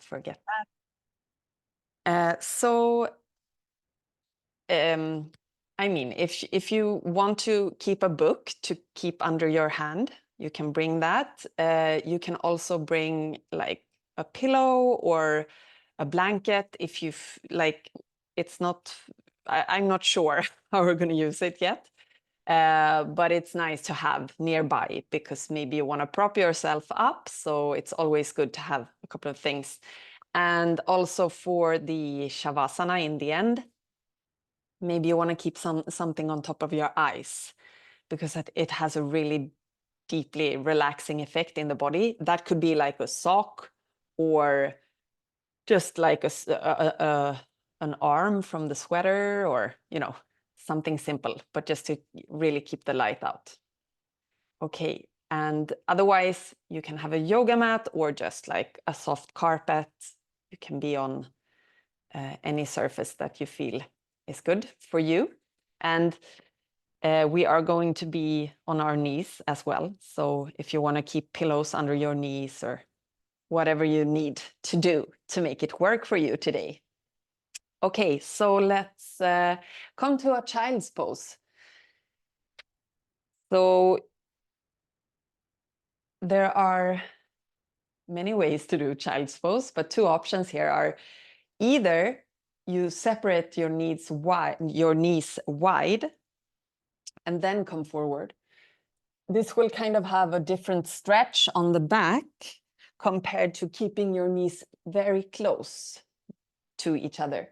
forget that. I mean, if you want to keep a book to keep under your hand, you can bring that. You can also bring like a pillow or a blanket if you like. It's not. I'm not sure how we're going to use it yet. But it's nice to have nearby because maybe you want to prop yourself up. So it's always good to have a couple of things. And also for the shavasana in the end, maybe you want to keep something on top of your eyes because it has a really deeply relaxing effect in the body. That could be like a sock or just like an arm from the sweater or, you know, something simple, but just to really keep the light out. Okay, and otherwise you can have a yoga mat or just like a soft carpet. You can be on any surface that you feel is good for you. And we are going to be on our knees as well. So if you want to keep pillows under your knees or whatever you need to do to make it work for you today. Okay, so let's come to a child's pose. So there are many ways to do child's pose, but two options here are either you separate your knees wide and then come forward. This will kind of have a different stretch on the back compared to keeping your knees very close to each other.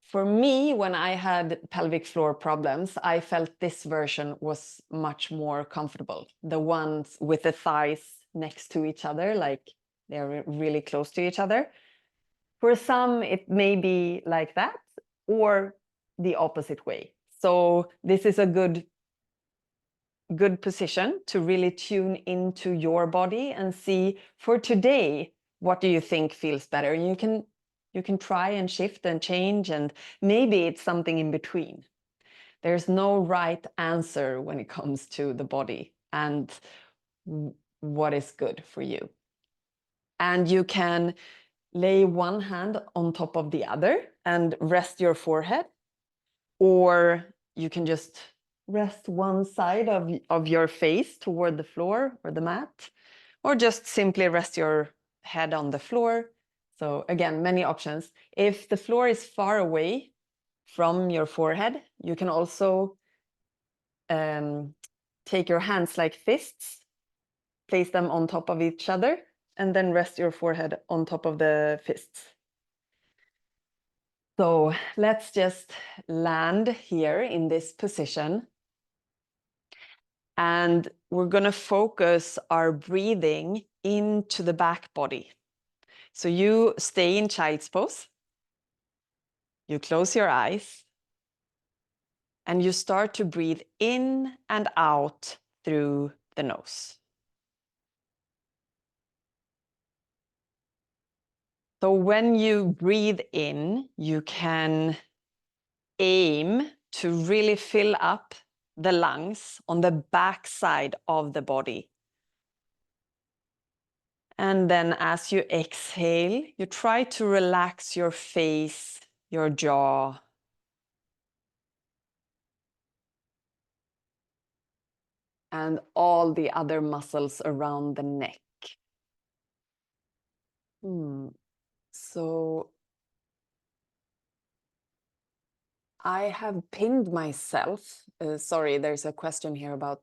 For me, when I had pelvic floor problems, I felt this version was much more comfortable. The ones with the thighs next to each other, like they're really close to each other. For some, it may be like that or the opposite way. So this is a good position to really tune into your body and see for today, what do you think feels better? And you can try and shift and change, and maybe it's something in between. There's no right answer when it comes to the body and what is good for you. And you can lay one hand on top of the other and rest your forehead, or you can just rest one side of your face toward the floor or the mat, or just simply rest your head on the floor. So again, many options. If the floor is far away from your forehead, you can also take your hands like fists, place them on top of each other, and then rest your forehead on top of the fists. So let's just land here in this position. And we're going to focus our breathing into the back body. So you stay in child's pose. You close your eyes. And you start to breathe in and out through the nose. So when you breathe in, you can aim to really fill up the lungs on the back side of the body. And then as you exhale, you try to relax your face, your jaw. And all the other muscles around the neck. So I have pinned myself. Sorry, there's a question here about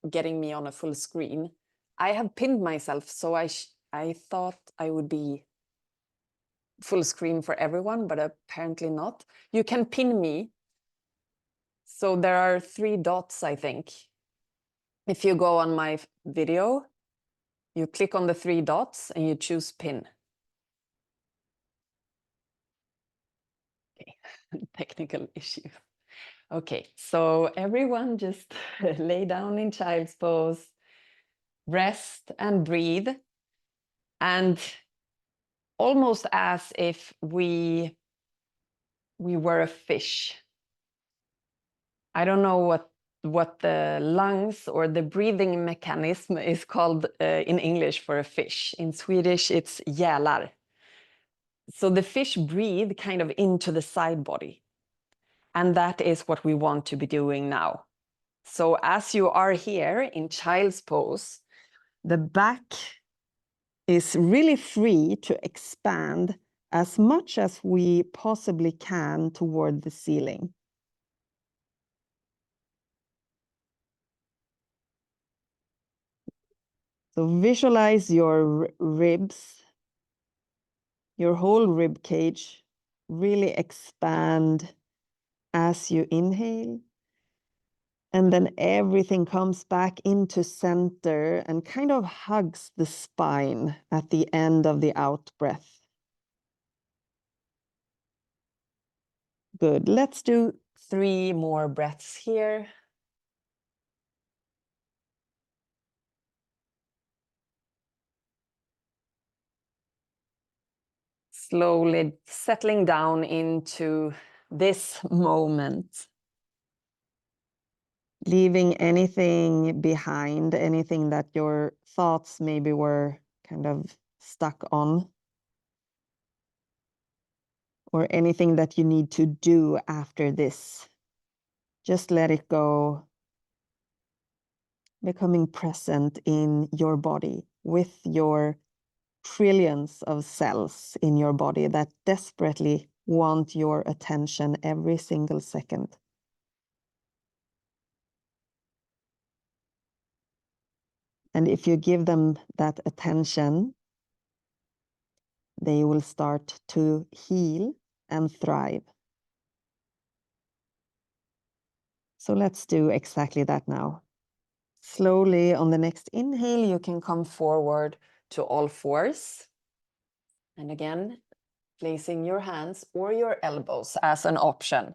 getting me on a full screen. I have pinned myself, so I thought I would be full screen for everyone, but apparently not. You can pin me. So there are 3 dots, I think. If you go on my video, you click on the 3 dots and you choose pin. Okay, technical issue. Okay, so everyone just lay down in child's pose, rest and breathe, and almost as if we were a fish. I don't know what the lungs or the breathing mechanism is called in English for a fish. In Swedish, it's gälar. So the fish breathe kind of into the side body. And that is what we want to be doing now. So as you are here in child's pose, the back is really free to expand as much as we possibly can toward the ceiling. So visualize your ribs, your whole rib cage, really expand as you inhale. And then everything comes back into center and kind of hugs the spine at the end of the out breath. Good. Let's do 3 more breaths here. Slowly settling down into this moment. Leaving anything behind, anything that your thoughts maybe were kind of stuck on, or anything that you need to do after this. Just let it go, becoming present in your body with your trillions of cells in your body that desperately want your attention every single second. And if you give them that attention, they will start to heal and thrive. So let's do exactly that now. Slowly on the next inhale, you can come forward to all fours. And again, placing your hands or your elbows as an option.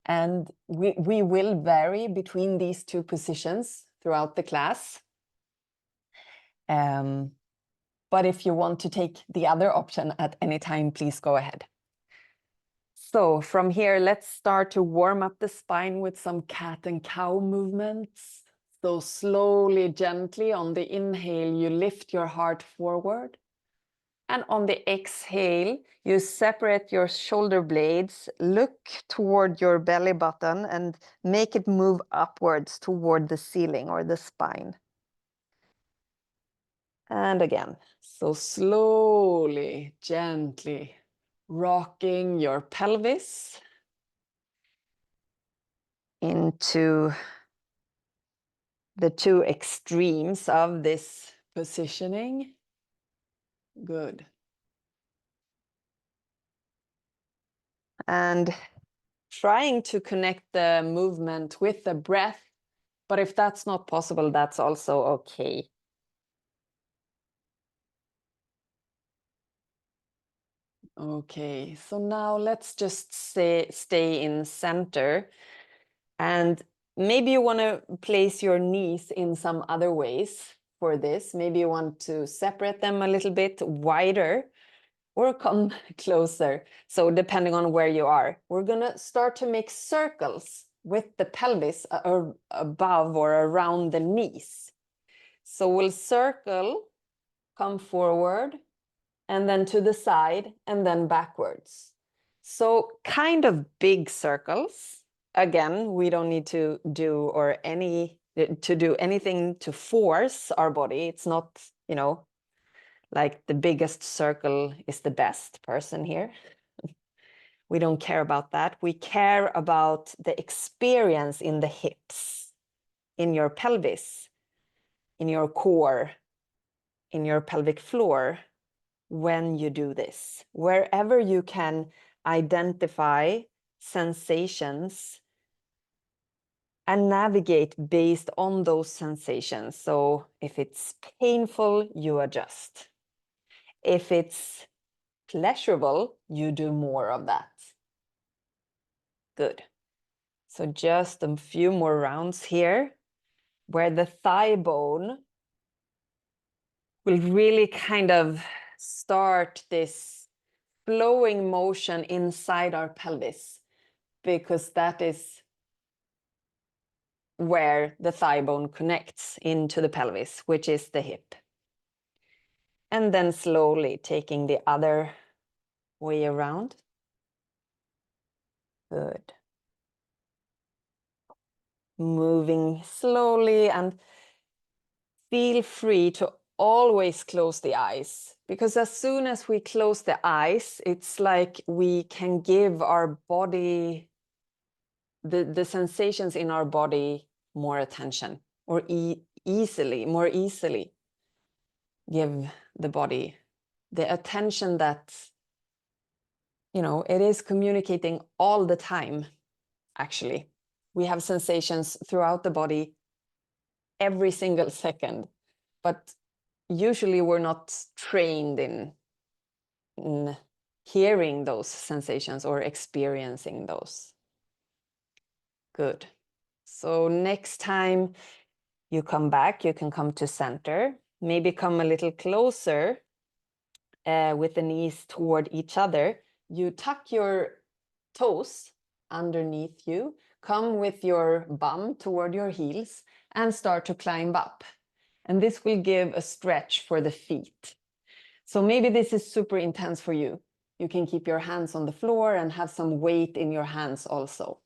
And we will vary between these 2 positions throughout the class. But if you want to take the other option at any time, please go ahead. So from here, let's start to warm up the spine with some cat and cow movements. So slowly, gently on the inhale, you lift your heart forward. And on the exhale, you separate your shoulder blades, look toward your belly button and make it move upwards toward the ceiling or the spine. And again, so slowly, gently rocking your pelvis into the 2 extremes of this positioning. Good. And trying to connect the movement with the breath, but if that's not possible, that's also okay. Okay, so now let's just stay in center. And maybe you want to place your knees in some other ways for this. Maybe you want to separate them a little bit wider or come closer. So depending on where you are, we're going to start to make circles with the pelvis above or around the knees. So we'll circle, come forward, and then to the side, and then backwards. So kind of big circles. Again, we don't need to do anything to force our body. It's not, like the biggest circle is the best person here. We don't care about that. We care about the experience in the hips, in your pelvis, in your core, in your pelvic floor when you do this. Wherever you can identify sensations and navigate based on those sensations. So if it's painful, you adjust. If it's pleasurable, you do more of that. Good. So just a few more rounds here where the thigh bone will really kind of start this flowing motion inside our pelvis, because that is where the thigh bone connects into the pelvis, which is the hip. And then slowly taking the other way around. Good. Moving slowly, and feel free to always close the eyes, because as soon as we close the eyes, it's like we can give our body, the sensations in our body, more attention, or more easily give the body the attention that, you know, it is communicating all the time. Actually, we have sensations throughout the body every single second, but usually we're not trained in hearing those sensations or experiencing those. Good. So next time you come back, you can come to center, maybe come a little closer with the knees toward each other. You tuck your toes underneath you, come with your bum toward your heels, and start to climb up. And this will give a stretch for the feet. So maybe this is super intense for you. You can keep your hands on the floor and have some weight in your hands also.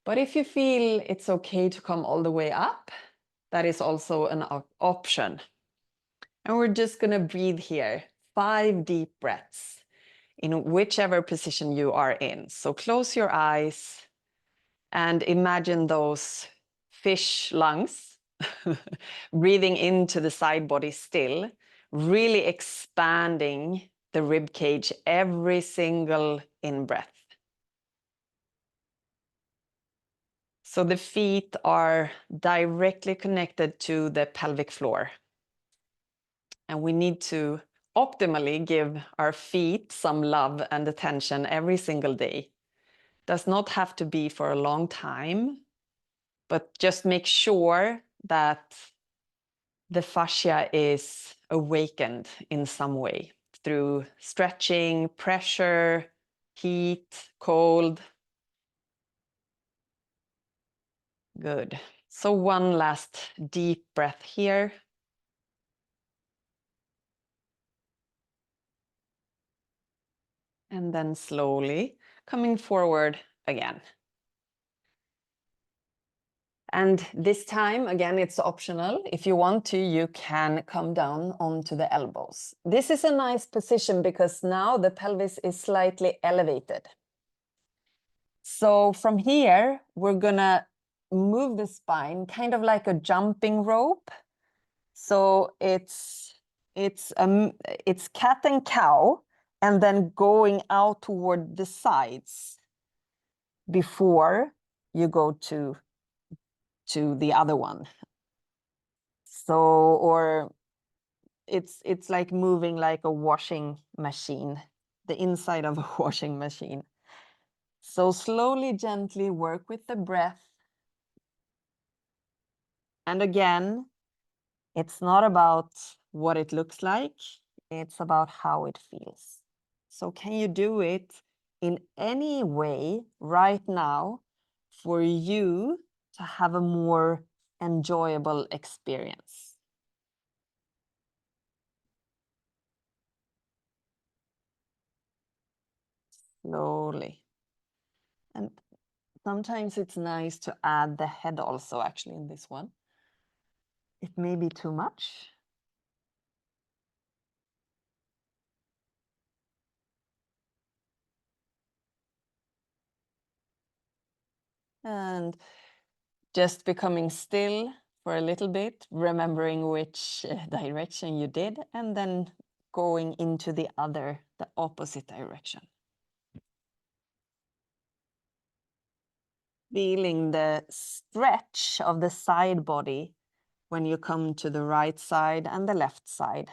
But if you feel it's okay to come all the way up, that is also an option. And we're just going to breathe here, 5 deep breaths in whichever position you are in. So close your eyes and imagine those fish lungs breathing into the side body still, really expanding the rib cage every single in-breath. So the feet are directly connected to the pelvic floor. And we need to optimally give our feet some love and attention every single day. Does not have to be for a long time, but just make sure that the fascia is awakened in some way through stretching, pressure, heat, cold. Good. So one last deep breath here. And then slowly coming forward again. And this time, again, it's optional. If you want to, you can come down onto the elbows. This is a nice position because now the pelvis is slightly elevated. So from here, we're gonna move the spine kind of like a jumping rope. So it's cat and cow, and then going out toward the sides before you go to the other one. So, or it's like moving like a washing machine, the inside of a washing machine. So slowly, gently work with the breath. And again, it's not about what it looks like, it's about how it feels. So can you do it in any way right now for you to have a more enjoyable experience? Slowly. And sometimes it's nice to add the head also, actually, in this one. It may be too much. And just becoming still for a little bit, remembering which direction you did, and then going into the opposite direction. Feeling the stretch of the side body when you come to the right side and the left side.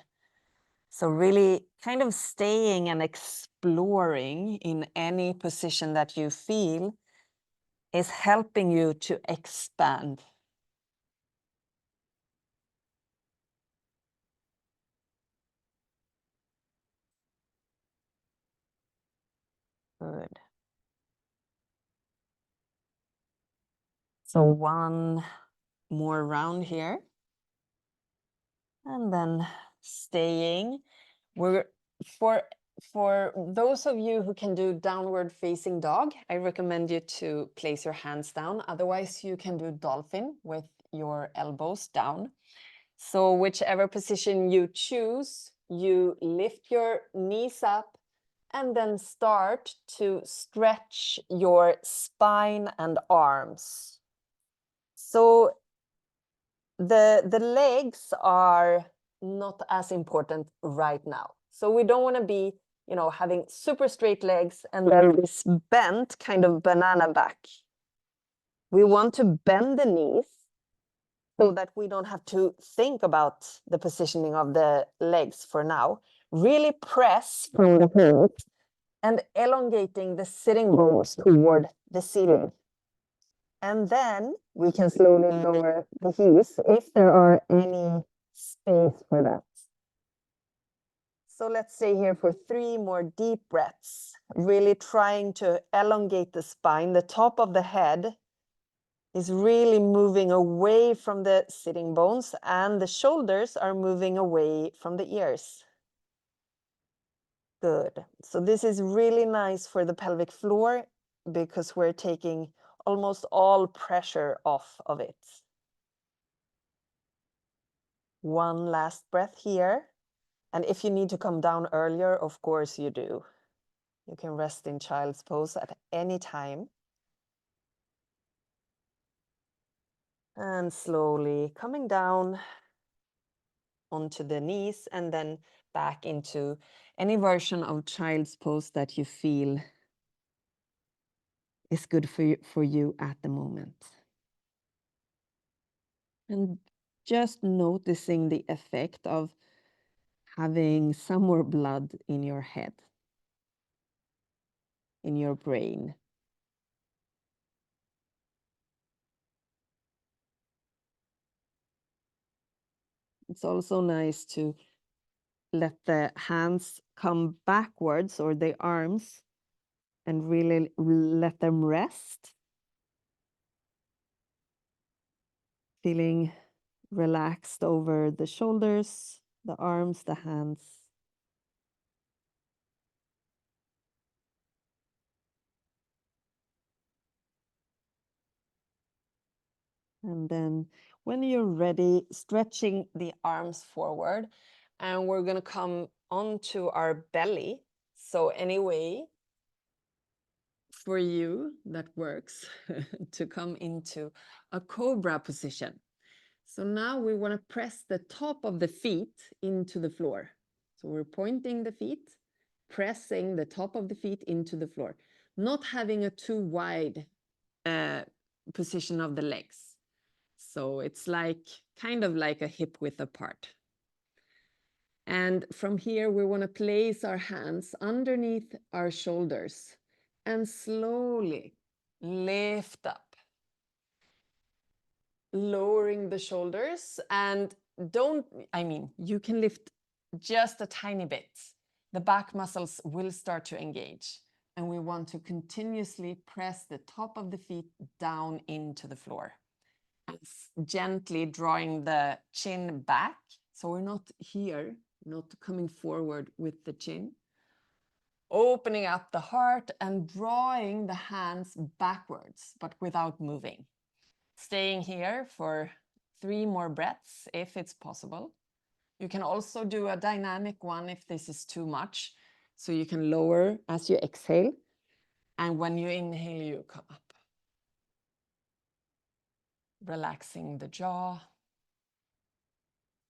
So really kind of staying and exploring in any position that you feel is helping you to expand. Good. So one more round here. And then staying. For for those of you who can do downward facing dog, I recommend you to place your hands down. Otherwise, you can do dolphin with your elbows down. So whichever position you choose, you lift your knees up and then start to stretch your spine and arms. So the legs are not as important right now. So we don't want to be, you know, having super straight legs and then this bent kind of banana back. We want to bend the knees so that we don't have to think about the positioning of the legs for now. Really press from the hips and elongating the sitting bones toward the ceiling. And then we can slowly lower the heels if there are any space for that. So let's stay here for 3 more deep breaths, really trying to elongate the spine. The top of the head is really moving away from the sitting bones and the shoulders are moving away from the ears. Good. So this is really nice for the pelvic floor because we're taking almost all pressure off of it. One last breath here. And if you need to come down earlier, of course you do. You can rest in child's pose at any time. And slowly coming down onto the knees and then back into any version of child's pose that you feel is good for you at the moment. And just noticing the effect of having some more blood in your head, in your brain. It's also nice to let the hands come backwards or the arms and really let them rest. Feeling relaxed over the shoulders, the arms, the hands. And then when you're ready, stretching the arms forward, and we're going to come onto our belly. So anyway, for you that works to come into a cobra position. So now we want to press the top of the feet into the floor. So we're pointing the feet, pressing the top of the feet into the floor, not having a too wide position of the legs. So it's like kind of like a hip width apart. And from here, we want to place our hands underneath our shoulders and slowly lift up, lowering the shoulders. And you can lift just a tiny bit. The back muscles will start to engage. And we want to continuously press the top of the feet down into the floor. And gently drawing the chin back. So we're not here, not coming forward with the chin. Opening up the heart and drawing the hands backwards, but without moving. Staying here for 3 more breaths, if it's possible. You can also do a dynamic one if this is too much. So you can lower as you exhale. And when you inhale, you come up. Relaxing the jaw.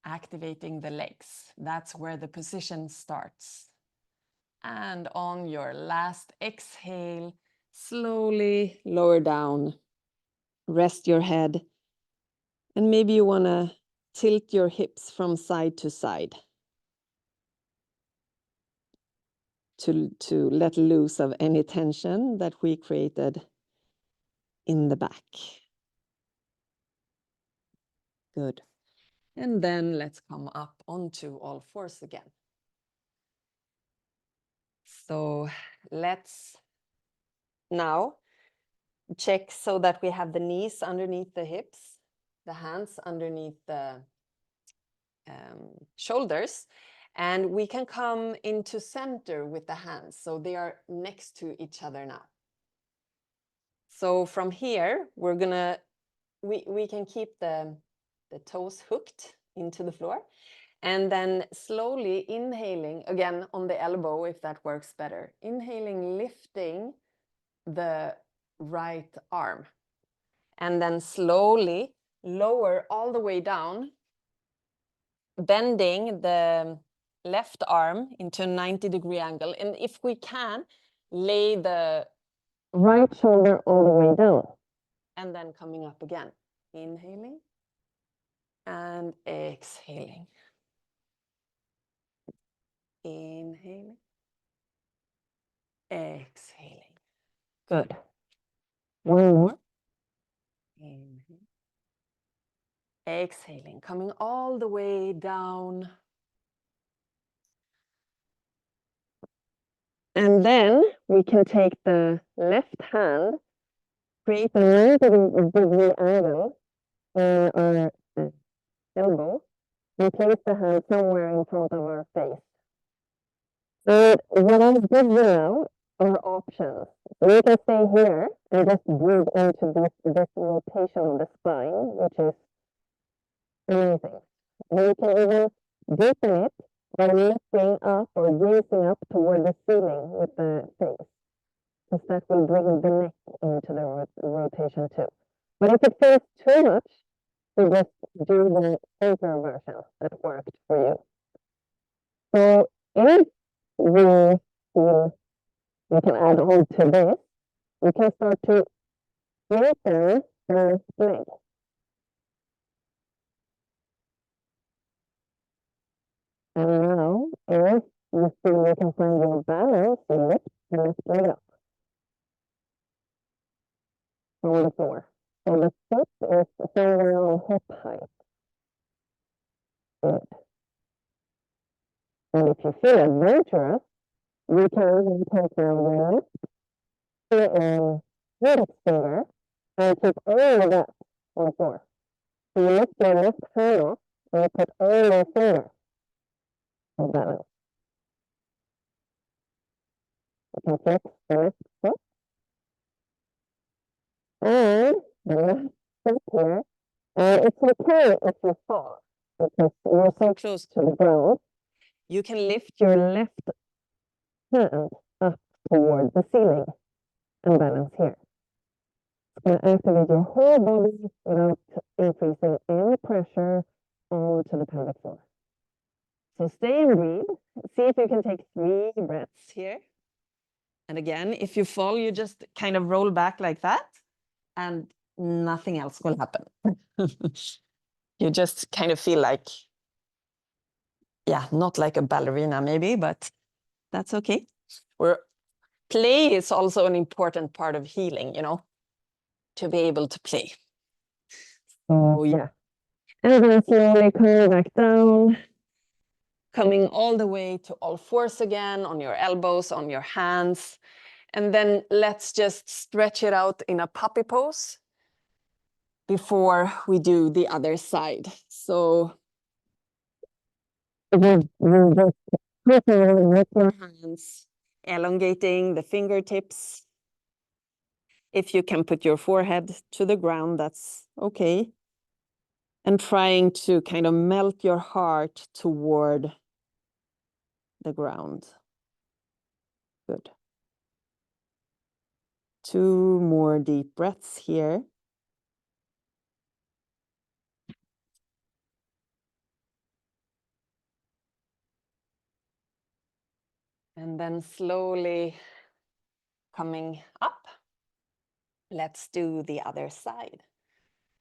Activating the legs. That's where the position starts. And on your last exhale, slowly lower down. Rest your head. And maybe you want to tilt your hips from side to side to let loose of any tension that we created in the back. Good. And then let's come up onto all fours again. So let's now check so that we have the knees underneath the hips, the hands underneath the shoulders, And we can come into center with the hands. So they are next to each other now. So from here, we're gonna, we can keep the toes hooked into the floor. And then slowly inhaling, again on the elbow, if that works better. Inhaling, lifting the right arm. And then slowly lower all the way down, bending the left arm into a 90-degree angle. And if we can, lay the right shoulder all the way down. And then coming up again. Inhaling and exhaling. Inhaling. Exhaling. Good. One more. Inhaling. Exhaling. Coming all the way down. And then we can take the left hand, create a 90-degree angle on our elbow, and place the hand somewhere in front of our face. And what I'll give you now are options. We can stay here and just breathe into this rotation of the spine, which is amazing. We can even deepen it by lifting up or raising up toward the ceiling with the face, because that will bring the neck into the rotation too. But if it feels too much, we just do the simpler version that worked for you. So if we feel we can add on to this, we can start to straighten the leg. And now, if you feel you can find your balance, lift and lift leg up from the floor. So the foot is somewhere on hip height. Good. And if you feel adventurous, you can take your left and index finger and keep all of that on the floor. So you lift your left hand off and you put all your fingers on balance. You can flex the left foot and the left foot here. And it's okay if you fall because you're so close to the ground. You can lift your left hand up toward the ceiling and balance here. It's going to activate your whole body without increasing any pressure onto the pelvic floor. So stay and breathe. See if you can take 3 breaths here. And again, if you fall, you just kind of roll back like that and nothing else will happen. You just kind of feel like, yeah, not like a ballerina maybe, but that's okay. Play is also an important part of healing, you know, to be able to play. So yeah. And then slowly come back down. Coming all the way to all fours again, on your elbows, on your hands. And then let's just stretch it out in a puppy pose before we do the other side. So we'll just prepare with your hands, elongating the fingertips. If you can put your forehead to the ground, that's okay. And trying to kind of melt your heart toward the ground. Good. 2 more deep breaths here. And then slowly coming up. Let's do the other side.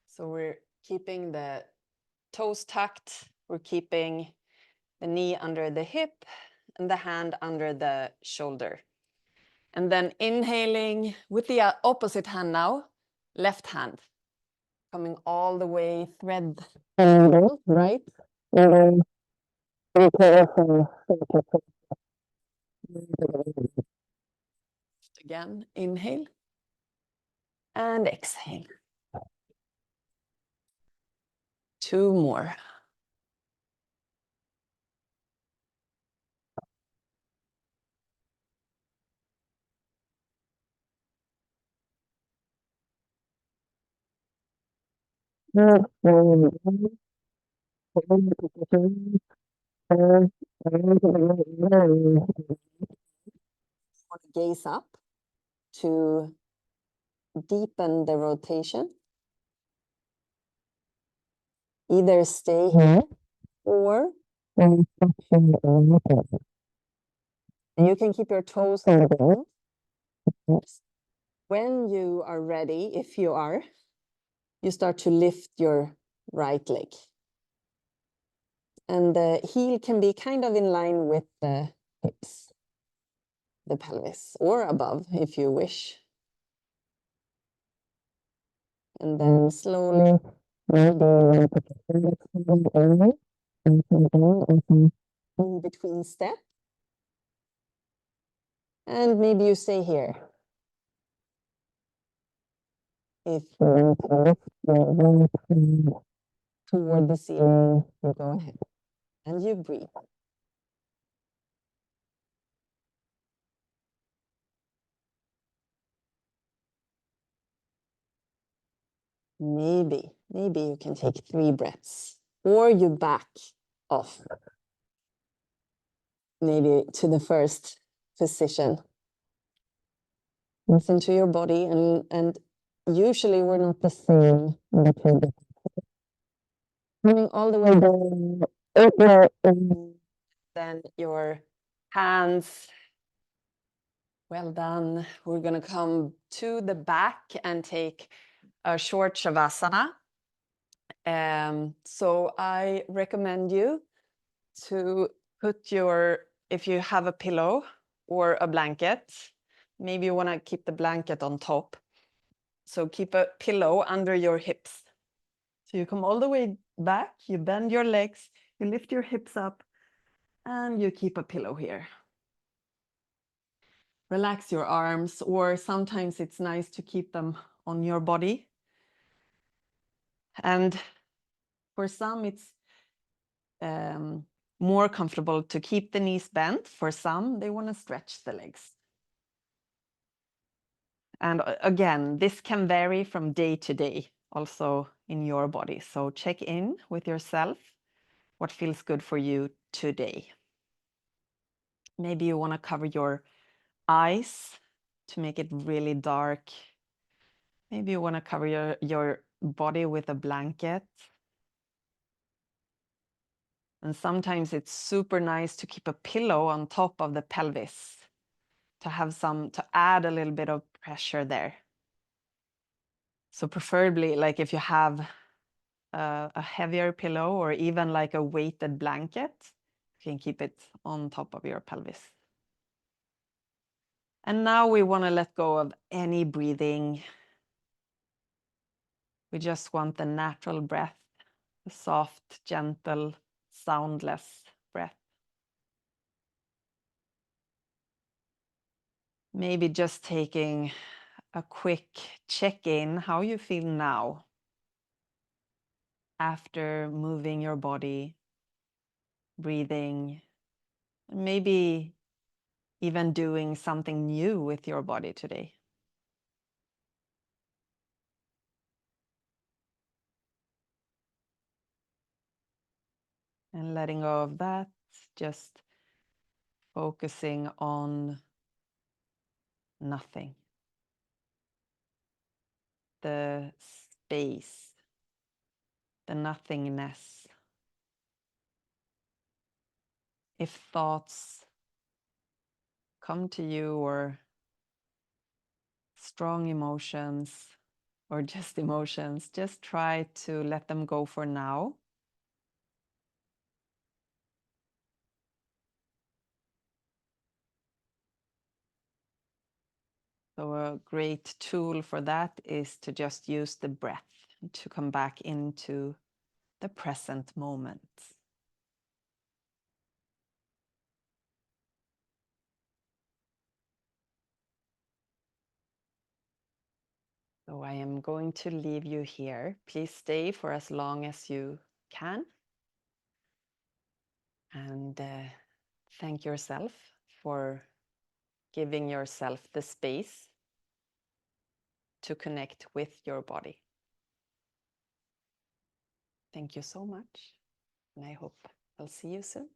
So we're keeping the toes tucked. We're keeping the knee under the hip and the hand under the shoulder. And then inhaling with the opposite hand now, left hand. Coming all the way, thread the needle, right? And then be careful. Again, inhale and exhale. 2 more. Gaze up to deepen the rotation. Either stay here or and you can keep your toes on the ground. When you are ready, if you are, you start to lift your right leg. And the heel can be kind of in line with the hips, the pelvis, or above if you wish. And then slowly, maybe in between step. And maybe you stay here. If you lift toward the ceiling, you go ahead. And you breathe. Maybe you can take 3 breaths, or you back off. Maybe to the first position. Listen to your body, and usually we're not the same. Coming all the way down, then your hands. Well done. We're going to come to the back and take a short shavasana. So I recommend you to put if you have a pillow or a blanket, maybe you want to keep the blanket on top. So keep a pillow under your hips. So you come all the way back, you bend your legs, you lift your hips up, and you keep a pillow here. Relax your arms, or sometimes it's nice to keep them on your body. And for some, it's more comfortable to keep the knees bent. For some, they want to stretch the legs. And again, this can vary from day to day, also in your body. So check in with yourself, what feels good for you today. Maybe you want to cover your eyes to make it really dark. Maybe you want to cover your body with a blanket. And sometimes it's super nice to keep a pillow on top of the pelvis to add a little bit of pressure there. So preferably, like if you have a heavier pillow or even like a weighted blanket, you can keep it on top of your pelvis. And now we want to let go of any breathing. We just want the natural breath, the soft, gentle, soundless breath. Maybe just taking a quick check-in, how you feel now after moving your body, breathing, maybe even doing something new with your body today. And letting go of that, just focusing on nothing. The space, the nothingness. If thoughts come to you or strong emotions or just emotions, just try to let them go for now. So a great tool for that is to just use the breath to come back into the present moment. So I am going to leave you here. Please stay for as long as you can. And thank yourself for giving yourself the space to connect with your body. thank you so much. And I hope I'll see you soon.